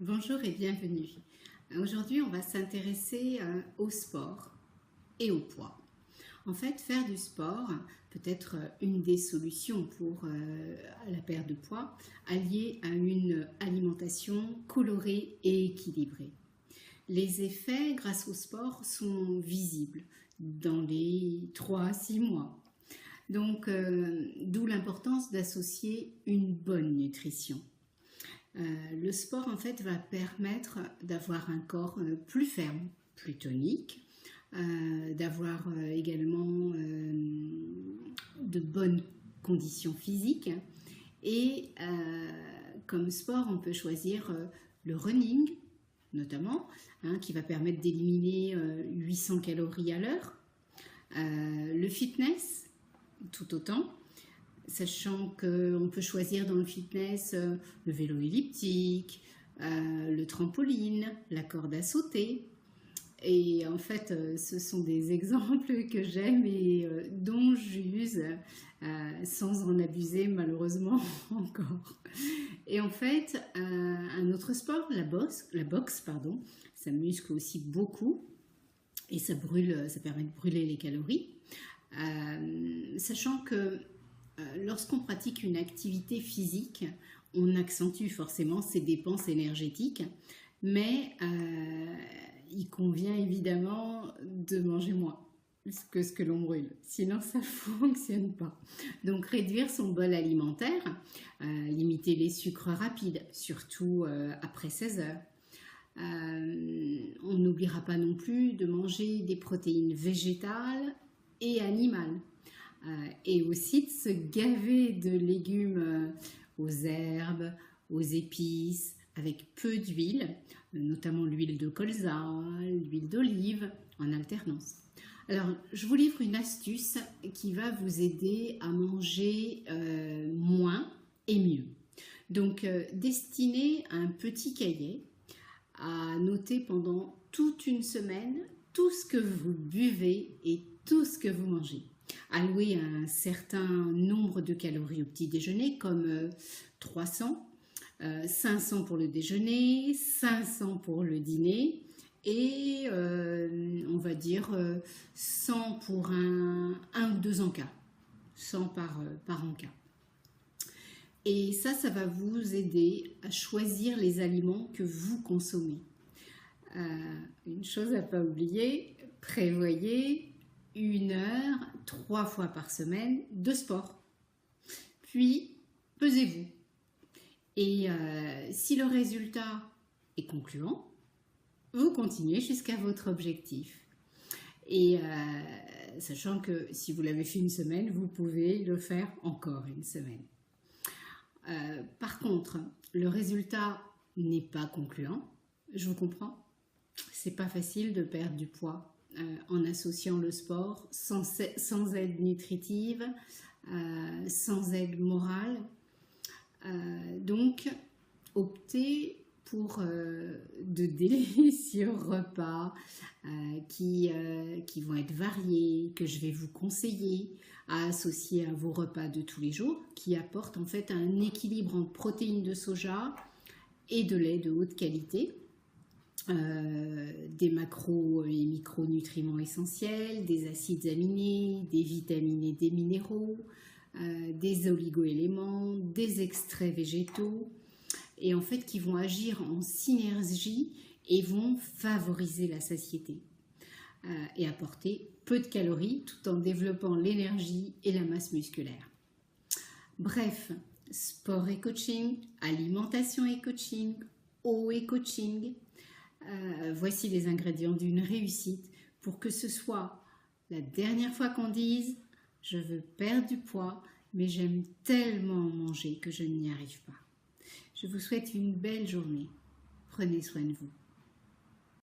Bonjour et bienvenue. Aujourd'hui, on va s'intéresser au sport et au poids. En fait, faire du sport peut être une des solutions pour la perte de poids, alliée à une alimentation colorée et équilibrée. Les effets grâce au sport sont visibles dans les 3 à 6 mois. Donc, d'où l'importance d'associer une bonne nutrition. Le sport en fait va permettre d'avoir un corps plus ferme, plus tonique, d'avoir également de bonnes conditions physiques et comme sport on peut choisir le running notamment, qui va permettre d'éliminer 800 calories à l'heure, le fitness tout autant, sachant qu'on peut choisir dans le fitness le vélo elliptique, le trampoline, la corde à sauter. Et en fait, ce sont des exemples que j'aime et dont j'use sans en abuser malheureusement encore. Et en fait, un autre sport, la boxe, ça muscle aussi beaucoup et ça permet de brûler les calories. Sachant que lorsqu'on pratique une activité physique, on accentue forcément ses dépenses énergétiques, mais il convient évidemment de manger moins que ce que l'on brûle, sinon ça ne fonctionne pas. Donc réduire son bol alimentaire, limiter les sucres rapides, surtout après 16 heures. On n'oubliera pas non plus de manger des protéines végétales et animales. Et aussi de se gaver de légumes aux herbes, aux épices, avec peu d'huile, notamment l'huile de colza, l'huile d'olive, en alternance. Alors, je vous livre une astuce qui va vous aider à manger moins et mieux. Donc, destinez un petit cahier à noter pendant toute une semaine tout ce que vous buvez et tout ce que vous mangez. Allouer un certain nombre de calories au petit déjeuner, comme 300, 500 pour le déjeuner, 500 pour le dîner et on va dire 100 pour un ou deux encas, 100 par encas. Et ça va vous aider à choisir les aliments que vous consommez. Une chose à ne pas oublier, prévoyez 1 heure, 3 fois par semaine de sport. Puis, pesez-vous. Et si le résultat est concluant, vous continuez jusqu'à votre objectif. Et sachant que si vous l'avez fait une semaine, vous pouvez le faire encore une semaine. Par contre, le résultat n'est pas concluant, je vous comprends. C'est pas facile de perdre du poids en associant le sport sans aide nutritive, sans aide morale. Donc, optez pour de délicieux repas qui vont être variés, que je vais vous conseiller à associer à vos repas de tous les jours, qui apportent en fait un équilibre entre protéines de soja et de lait de haute qualité. Des macros et micronutriments essentiels, des acides aminés, des vitamines et des minéraux, des oligoéléments, des extraits végétaux, et en fait qui vont agir en synergie et vont favoriser la satiété et apporter peu de calories tout en développant l'énergie et la masse musculaire. Bref, sport et coaching, alimentation et coaching, eau et coaching. Voici les ingrédients d'une réussite pour que ce soit la dernière fois qu'on dise « je veux perdre du poids, mais j'aime tellement manger que je n'y arrive pas ». Je vous souhaite une belle journée. Prenez soin de vous.